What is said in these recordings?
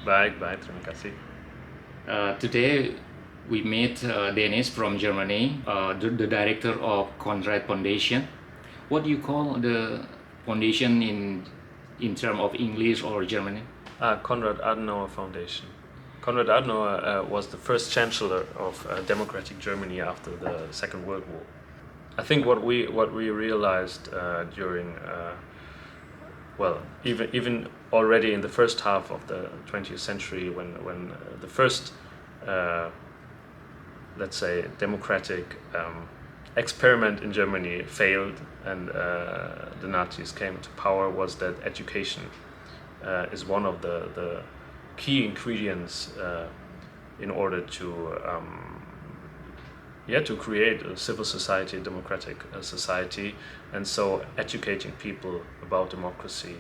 Baik, baik, terima kasih. Today we meet Dennis from Germany, the director of Conrad Foundation. What do you call the foundation in terms of English or Germany? Konrad Adenauer Foundation. Konrad Adenauer was the first chancellor of democratic Germany after the Second World War. I think what we realized during even already in the first half of the 20th century, when the first let's say democratic experiment in Germany failed and the Nazis came to power, was that education is one of the key ingredients in order to create a civil society, a democratic society. And so educating people about democracy,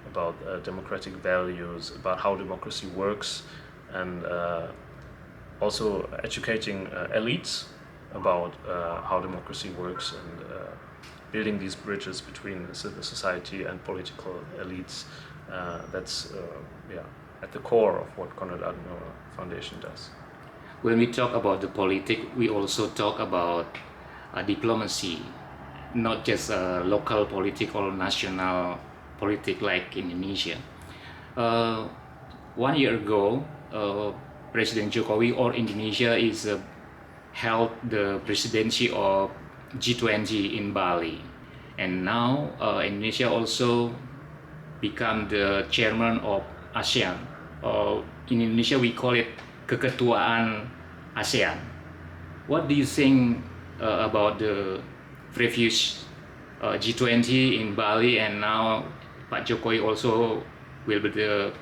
about democratic values, about how democracy works, and also educating elites about how democracy works, and building these bridges between civil society and political elites. That's at the core of what Konrad Adenauer Foundation does. When we talk about the politics, we also talk about diplomacy, not just local politics or national politics like Indonesia. 1 year ago, President Jokowi or Indonesia is held the presidency of G20 in Bali, and now Indonesia also become the chairman of ASEAN. In Indonesia we call it keketuaan ASEAN. What do you think about the previous G20 in Bali, and now Pak Jokowi also will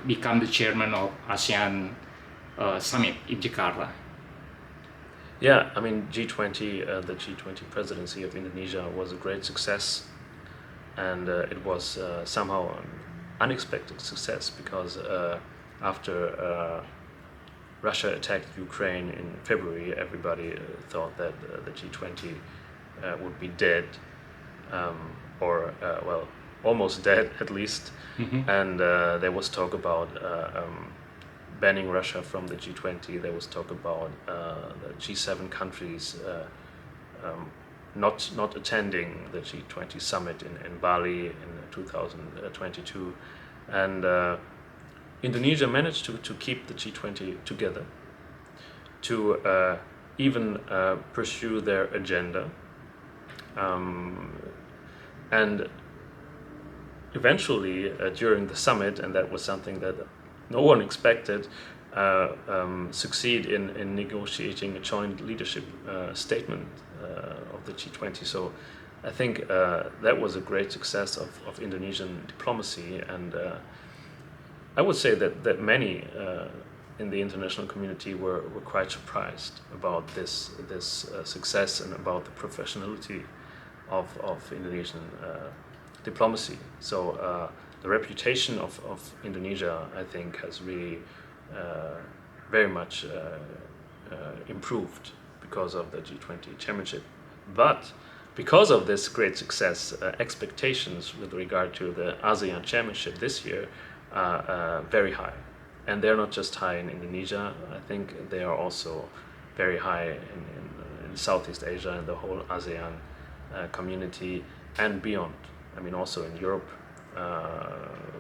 become the chairman of ASEAN Summit in Jakarta? Yeah, I mean G20, the G20 presidency of Indonesia was a great success, and it was somehow an unexpected success because after Russia attacked Ukraine in February, everybody thought that the G20 would be dead, or almost dead at least. And there was talk about banning Russia from the G20. There was talk about the G7 countries not attending the G20 summit in Bali in 2022, and Indonesia managed to keep the G20 together, to even pursue their agenda, and eventually during the summit, and that was something that no one expected, succeed in negotiating a joint leadership statement of the G20. So I think that was a great success of Indonesian diplomacy, and I would say that many in the international community were quite surprised about this success and about the professionality of Indonesian diplomacy. So the reputation of Indonesia, I think, has really very much improved because of the G20 chairmanship. But because of this great success, expectations with regard to the ASEAN chairmanship this year are very high. And they're not just high in Indonesia, I think they are also very high in Southeast Asia and the whole ASEAN community and beyond. I mean, also in Europe,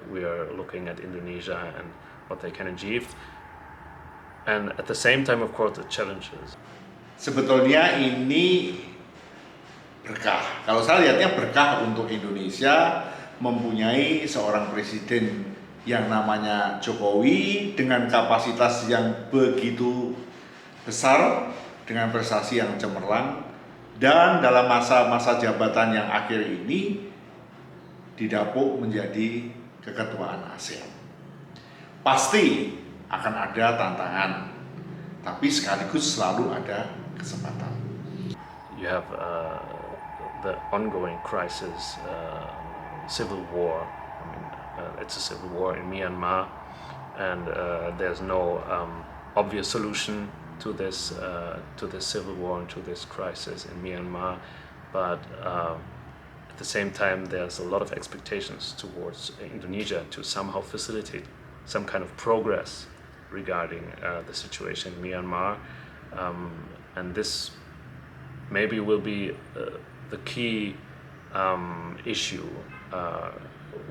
we are looking at Indonesia and what they can achieve. And at the same time, of course, the challenges. Sebetulnya ini berkah. Kalau saya lihatnya berkah untuk Indonesia mempunyai seorang presiden yang namanya Jokowi dengan kapasitas yang begitu besar, dengan prestasi yang cemerlang, dan dalam masa-masa jabatan yang akhir ini didapuk menjadi keketuaan ASEAN. Pasti akan ada tantangan, tapi sekaligus selalu ada kesempatan. You have the ongoing crisis, civil war. I mean, it's a civil war in Myanmar, and there's no obvious solution to this civil war and to this crisis in Myanmar. But at the same time, there's a lot of expectations towards Indonesia to somehow facilitate some kind of progress regarding the situation in Myanmar, and this maybe will be the key issue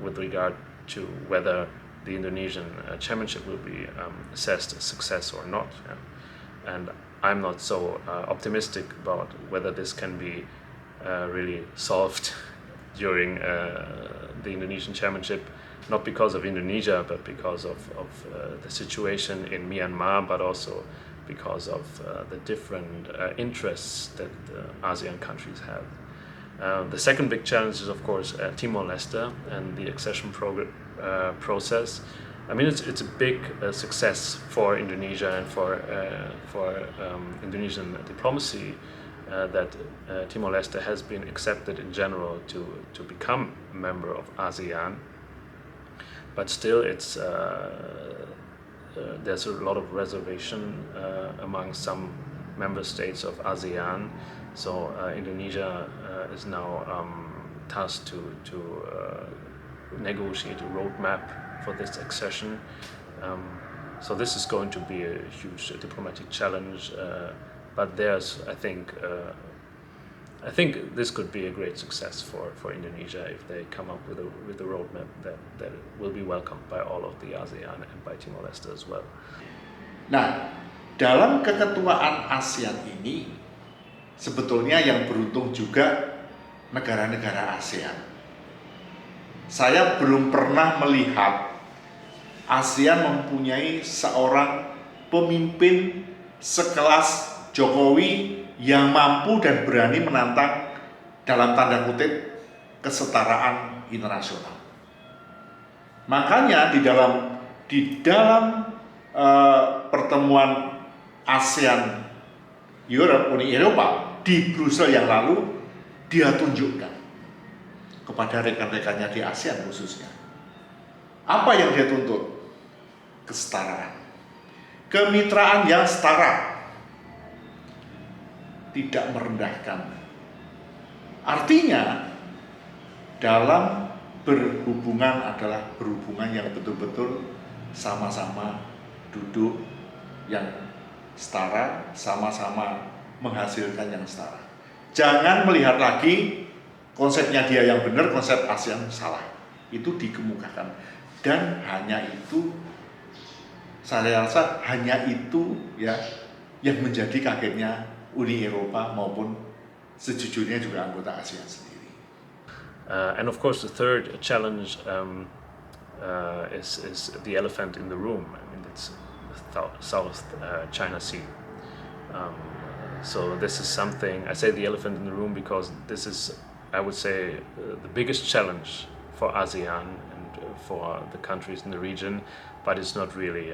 with regard to whether the Indonesian chairmanship will be assessed a success or not. Yeah. And I'm not so optimistic about whether this can be really solved during the Indonesian chairmanship, not because of Indonesia, but because of the situation in Myanmar, but also because of the different interests that the ASEAN countries have. The second big challenge is, of course, Timor Leste and the accession process. I mean, it's a big success for Indonesia and for Indonesian diplomacy that Timor Leste has been accepted in general to become a member of ASEAN. But still, it's there's a lot of reservation among some member states of ASEAN. So Indonesia is now tasked to negotiate a roadmap for this accession. So this is going to be a huge diplomatic challenge. But there's, I think this could be a great success for Indonesia if they come up with a roadmap that will be welcomed by all of the ASEAN and by Timor Leste as well. Nah, dalam keketuaan ASEAN ini sebetulnya yang beruntung juga negara-negara ASEAN. Saya belum pernah melihat ASEAN mempunyai seorang pemimpin sekelas Jokowi yang mampu dan berani menantang dalam tanda kutip kesetaraan internasional. Makanya di dalam pertemuan ASEAN Uni Eropa di Brussels yang lalu, dia tunjukkan kepada rekan-rekannya di ASEAN khususnya. Apa yang dia tuntut? Kesetaraan. Kemitraan yang setara. Tidak merendahkan. Artinya dalam berhubungan adalah berhubungan yang betul-betul sama-sama duduk yang setara, sama-sama menghasilkan yang setara. Jangan melihat lagi konsepnya dia yang benar, konsep ASEAN salah. Itu dikemukakan. Dan hanya itu, saya rasa hanya itu ya yang menjadi kagetnya Uni Eropa maupun sejujurnya juga anggota ASEAN sendiri. And of course, the third challenge is the elephant in the room. I mean, it's the South China Sea. So this is something, I say the elephant in the room because this is, I would say, the biggest challenge for ASEAN and for the countries in the region, but it's not really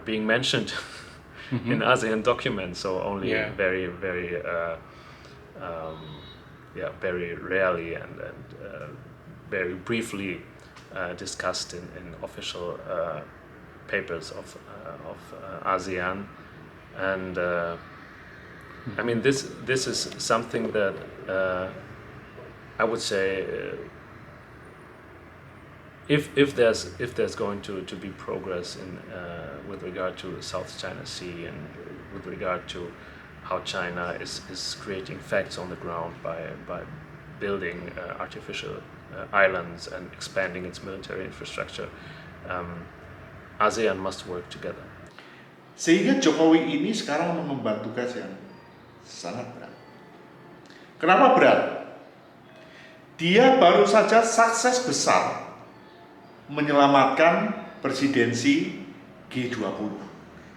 being mentioned in ASEAN documents, so only very, very, very rarely and very briefly discussed in official papers of ASEAN. And I mean, this is something that I would say if there's going to be progress in with regard to the South China Sea and with regard to how China is creating facts on the ground by building artificial islands and expanding its military infrastructure, ASEAN must work together. Sehingga Jokowi ini sekarang mengemban tugas yang sangat berat. Kenapa berat? Dia baru saja sukses besar menyelamatkan presidensi G20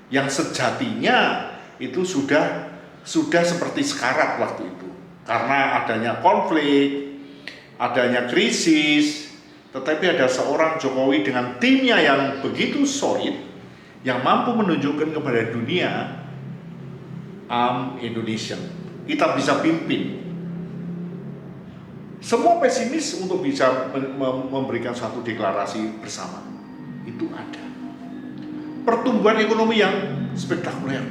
yang sejatinya itu sudah seperti sekarat waktu itu karena adanya konflik, adanya krisis, tetapi ada seorang Jokowi dengan timnya yang begitu solid yang mampu menunjukkan kepada dunia Indonesian, kita bisa pimpin. Semua pesimis untuk bisa memberikan suatu deklarasi bersama itu ada. Pertumbuhan ekonomi yang spektakuler,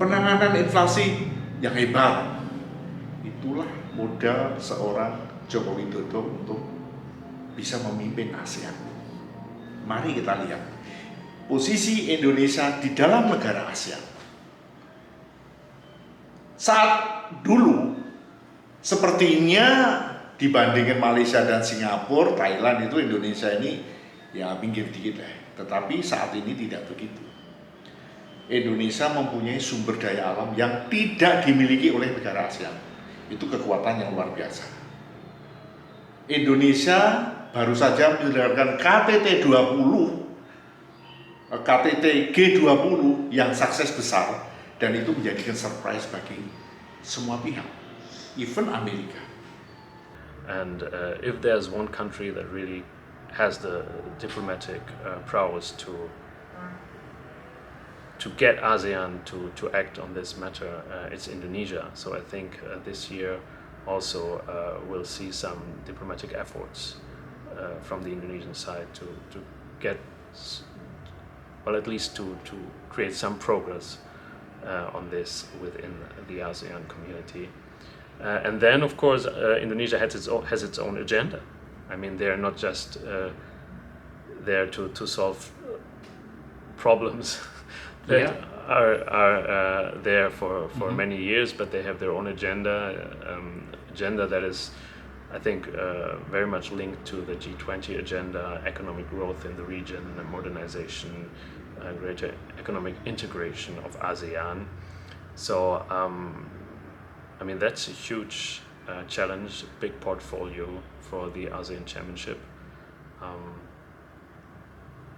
penanganan inflasi yang hebat, itulah modal seorang Jokowi Widodo untuk bisa memimpin ASEAN. mari kita lihat posisi Indonesia di dalam negara ASEAN. Saat dulu sepertinya dibandingkan Malaysia dan Singapura, Thailand itu Indonesia ini ya pinggir dikit lah. Tetapi saat ini tidak begitu. Indonesia mempunyai sumber daya alam yang tidak dimiliki oleh negara ASEAN. Itu kekuatan yang luar biasa. Indonesia baru saja menyelenggarakan KTT G20 yang sukses besar, dan itu menjadikan surprise bagi semua pihak, even Amerika. And if there's one country that really has the diplomatic prowess to get ASEAN to act on this matter, it's Indonesia. So I think this year also we'll see some diplomatic efforts from the Indonesian side to get, well, at least to create some progress on this within the ASEAN community. And then, of course, Indonesia has its own agenda. I mean, they're not just there to solve problems that are there for many years, but they have their own agenda that is, I think, very much linked to the G20 agenda: economic growth in the region, modernization, greater economic integration of ASEAN. So, I mean, that's a huge challenge, big portfolio for the ASEAN Chairmanship.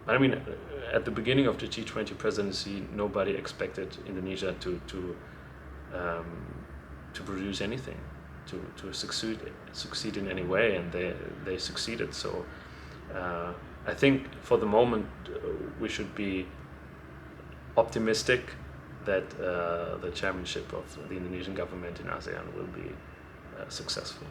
I mean, at the beginning of the G20 presidency, nobody expected Indonesia to produce anything, to succeed in any way, and they succeeded. So I think for the moment we should be optimistic that the chairmanship of the Indonesian government in ASEAN will be successful.